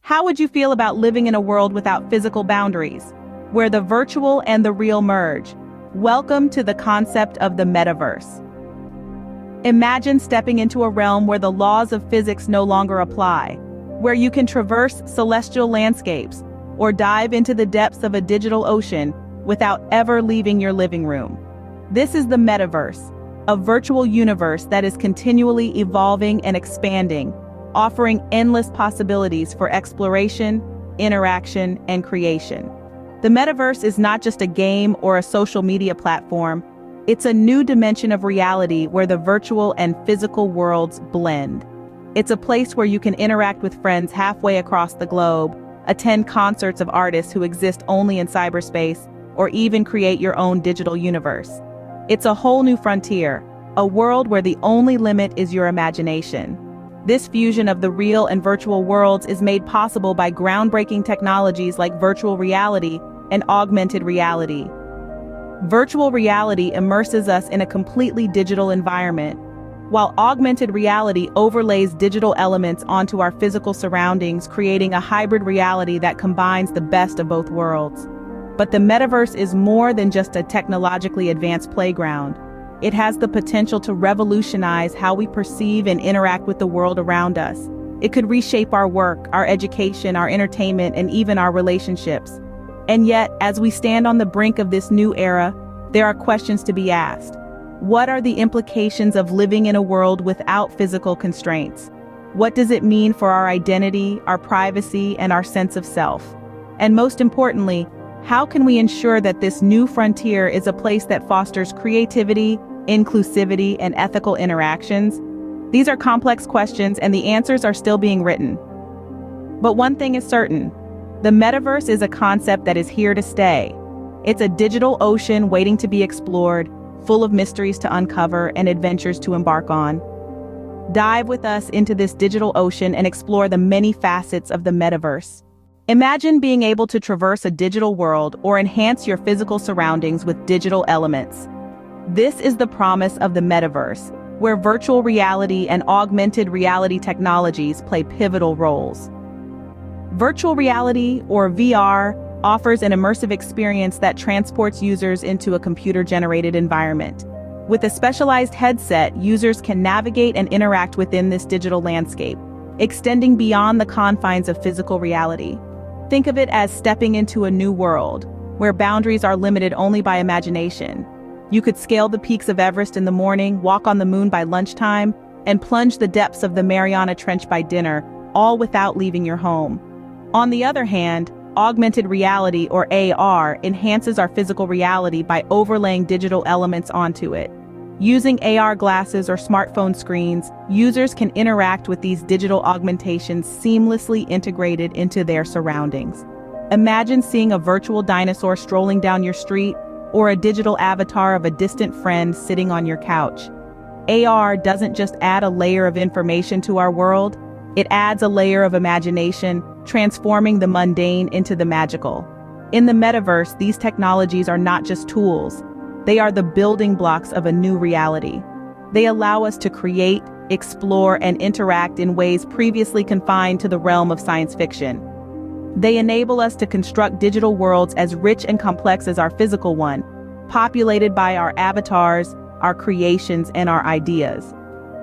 How would you feel about living in a world without physical boundaries, where the virtual and the real merge? Welcome to the concept of the metaverse. Imagine stepping into a realm where the laws of physics no longer apply, where you can traverse celestial landscapes or dive into the depths of a digital ocean without ever leaving your living room. This is the metaverse, a virtual universe that is continually evolving and expanding, offering endless possibilities for exploration, interaction, and creation. The metaverse is not just a game or a social media platform, it's a new dimension of reality where the virtual and physical worlds blend. It's a place where you can interact with friends halfway across the globe, attend concerts of artists who exist only in cyberspace, or even create your own digital universe. It's a whole new frontier, a world where the only limit is your imagination. This fusion of the real and virtual worlds is made possible by groundbreaking technologies like virtual reality and augmented reality. Virtual reality immerses us in a completely digital environment, while augmented reality overlays digital elements onto our physical surroundings, creating a hybrid reality that combines the best of both worlds. But the metaverse is more than just a technologically advanced playground. It has the potential to revolutionize how we perceive and interact with the world around us. It could reshape our work, our education, our entertainment, and even our relationships. And yet, as we stand on the brink of this new era, there are questions to be asked. What are the implications of living in a world without physical constraints? What does it mean for our identity, our privacy, and our sense of self? And most importantly, how can we ensure that this new frontier is a place that fosters creativity, inclusivity, and ethical interactions? These are complex questions, and the answers are still being written. But one thing is certain: the metaverse is a concept that is here to stay. It's a digital ocean waiting to be explored, full of mysteries to uncover and adventures to embark on. Dive with us into this digital ocean and explore the many facets of the metaverse. Imagine being able to traverse a digital world or enhance your physical surroundings with digital elements. This is the promise of the metaverse, where virtual reality and augmented reality technologies play pivotal roles. Virtual reality, or VR, offers an immersive experience that transports users into a computer-generated environment. With a specialized headset, users can navigate and interact within this digital landscape, extending beyond the confines of physical reality. Think of it as stepping into a new world, where boundaries are limited only by imagination. You could scale the peaks of Everest in the morning, walk on the moon by lunchtime, and plunge the depths of the Mariana Trench by dinner, all without leaving your home. On the other hand, augmented reality, or AR, enhances our physical reality by overlaying digital elements onto it. Using AR glasses or smartphone screens, users can interact with these digital augmentations seamlessly integrated into their surroundings. Imagine seeing a virtual dinosaur strolling down your street, or a digital avatar of a distant friend sitting on your couch. AR doesn't just add a layer of information to our world, it adds a layer of imagination, transforming the mundane into the magical. In the metaverse, these technologies are not just tools. They are the building blocks of a new reality. They allow us to create, explore, and interact in ways previously confined to the realm of science fiction. They enable us to construct digital worlds as rich and complex as our physical one, populated by our avatars, our creations, and our ideas.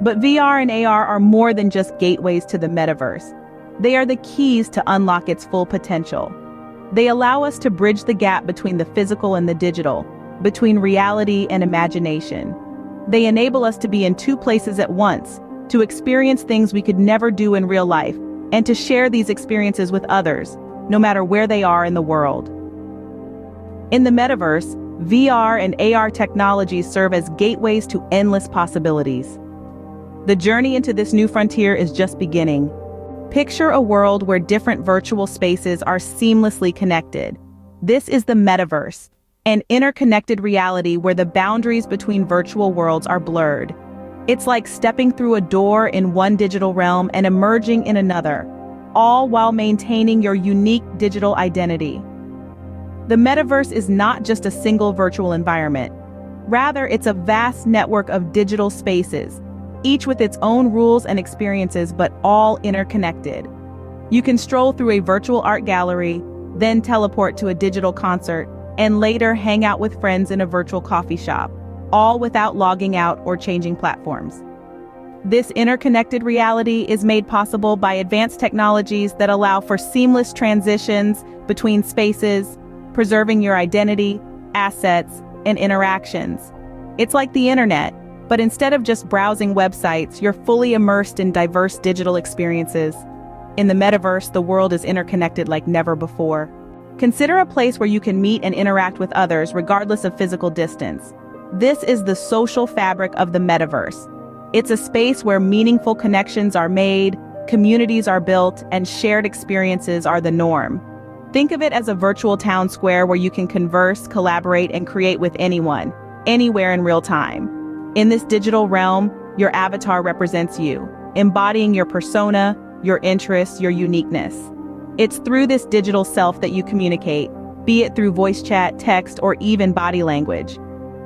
But VR and AR are more than just gateways to the metaverse. They are the keys to unlock its full potential. They allow us to bridge the gap between the physical and the digital, between reality and imagination. They enable us to be in two places at once, to experience things we could never do in real life, and to share these experiences with others, no matter where they are in the world. In the metaverse, VR and AR technologies serve as gateways to endless possibilities. The journey into this new frontier is just beginning. Picture a world where different virtual spaces are seamlessly connected. This is the metaverse, an interconnected reality where the boundaries between virtual worlds are blurred. It's like stepping through a door in one digital realm and emerging in another, all while maintaining your unique digital identity. The metaverse is not just a single virtual environment. Rather, it's a vast network of digital spaces, each with its own rules and experiences, but all interconnected. You can stroll through a virtual art gallery, then teleport to a digital concert, and later hang out with friends in a virtual coffee shop, all without logging out or changing platforms. This interconnected reality is made possible by advanced technologies that allow for seamless transitions between spaces, preserving your identity, assets, and interactions. It's like the internet, but instead of just browsing websites, you're fully immersed in diverse digital experiences. In the metaverse, the world is interconnected like never before. Consider a place where you can meet and interact with others regardless of physical distance. This is the social fabric of the metaverse. It's a space where meaningful connections are made, communities are built, and shared experiences are the norm. Think of it as a virtual town square where you can converse, collaborate, and create with anyone, anywhere in real time. In this digital realm, your avatar represents you, embodying your persona, your interests, your uniqueness. It's through this digital self that you communicate, be it through voice chat, text, or even body language.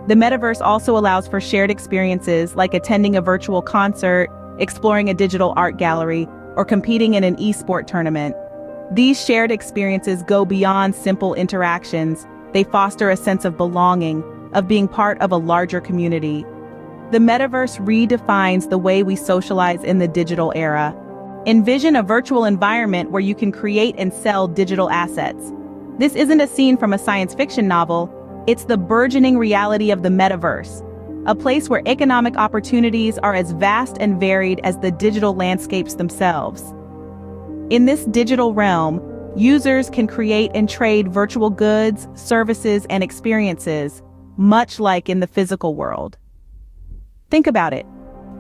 The metaverse also allows for shared experiences like attending a virtual concert, exploring a digital art gallery, or competing in an e-sport tournament. These shared experiences go beyond simple interactions. They foster a sense of belonging, of being part of a larger community. The metaverse redefines the way we socialize in the digital era. Envision a virtual environment where you can create and sell digital assets. This isn't a scene from a science fiction novel, it's the burgeoning reality of the metaverse, a place where economic opportunities are as vast and varied as the digital landscapes themselves. In this digital realm, users can create and trade virtual goods, services, and experiences, much like in the physical world. Think about it.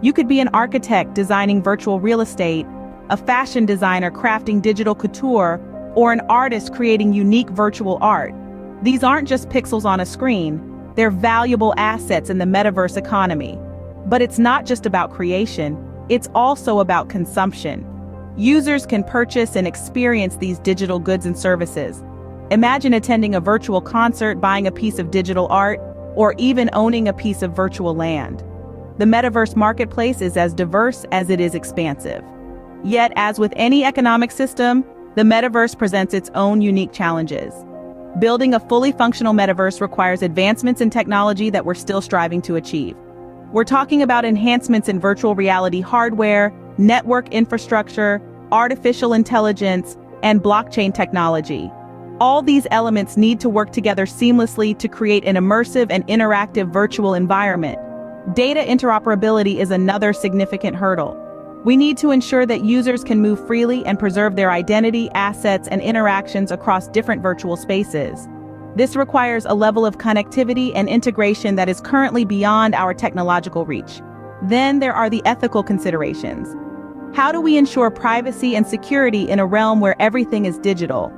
You could be an architect designing virtual real estate, a fashion designer crafting digital couture, or an artist creating unique virtual art. These aren't just pixels on a screen, they're valuable assets in the metaverse economy. But it's not just about creation, it's also about consumption. Users can purchase and experience these digital goods and services. Imagine attending a virtual concert, buying a piece of digital art, or even owning a piece of virtual land. The metaverse marketplace is as diverse as it is expansive. Yet, as with any economic system, the metaverse presents its own unique challenges. Building a fully functional metaverse requires advancements in technology that we're still striving to achieve. We're talking about enhancements in virtual reality hardware, network infrastructure, artificial intelligence, and blockchain technology. All these elements need to work together seamlessly to create an immersive and interactive virtual environment. Data interoperability is another significant hurdle. We need to ensure that users can move freely and preserve their identity, assets, and interactions across different virtual spaces. This requires a level of connectivity and integration that is currently beyond our technological reach. Then there are the ethical considerations. How do we ensure privacy and security in a realm where everything is digital?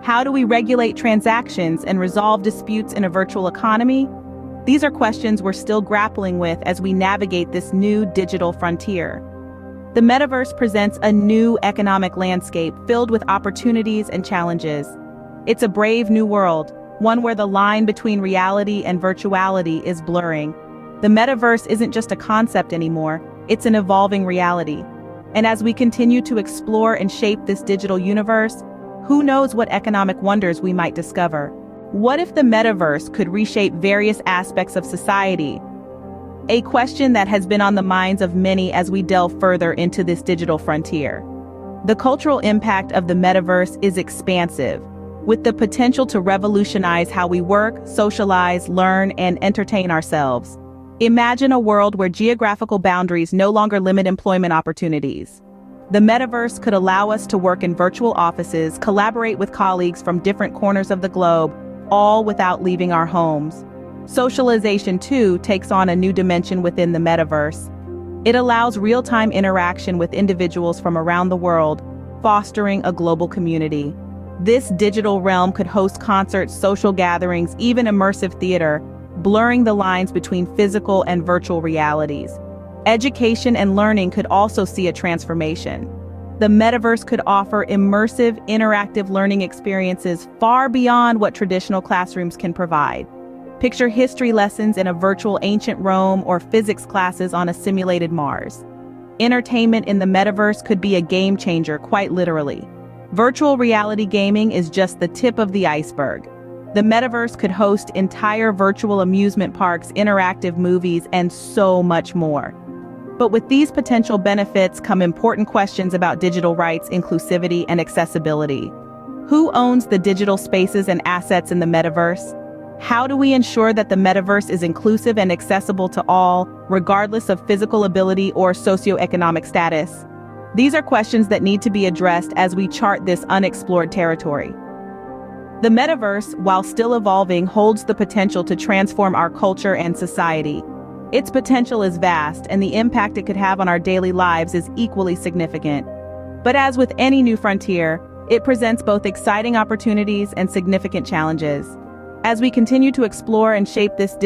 How do we regulate transactions and resolve disputes in a virtual economy? These are questions we're still grappling with as we navigate this new digital frontier. The metaverse presents a new economic landscape filled with opportunities and challenges. It's a brave new world, one where the line between reality and virtuality is blurring. The metaverse isn't just a concept anymore, it's an evolving reality. And as we continue to explore and shape this digital universe, who knows what economic wonders we might discover? What if the metaverse could reshape various aspects of society? A question that has been on the minds of many as we delve further into this digital frontier. The cultural impact of the metaverse is expansive, with the potential to revolutionize how we work, socialize, learn, and entertain ourselves. Imagine a world where geographical boundaries no longer limit employment opportunities. The metaverse could allow us to work in virtual offices, collaborate with colleagues from different corners of the globe, all without leaving our homes. Socialization, too, takes on a new dimension within the metaverse. It allows real-time interaction with individuals from around the world, fostering a global community. This digital realm could host concerts, social gatherings, even immersive theater, blurring the lines between physical and virtual realities. Education and learning could also see a transformation. The metaverse could offer immersive, interactive learning experiences far beyond what traditional classrooms can provide. Picture history lessons in a virtual ancient Rome or physics classes on a simulated Mars. Entertainment in the metaverse could be a game changer, quite literally. Virtual reality gaming is just the tip of the iceberg. The metaverse could host entire virtual amusement parks, interactive movies, and so much more. But with these potential benefits come important questions about digital rights, inclusivity, and accessibility. Who owns the digital spaces and assets in the metaverse? How do we ensure that the metaverse is inclusive and accessible to all, regardless of physical ability or socioeconomic status? These are questions that need to be addressed as we chart this unexplored territory. The metaverse, while still evolving, holds the potential to transform our culture and society. Its potential is vast, and the impact it could have on our daily lives is equally significant. But as with any new frontier, it presents both exciting opportunities and significant challenges. As we continue to explore and shape this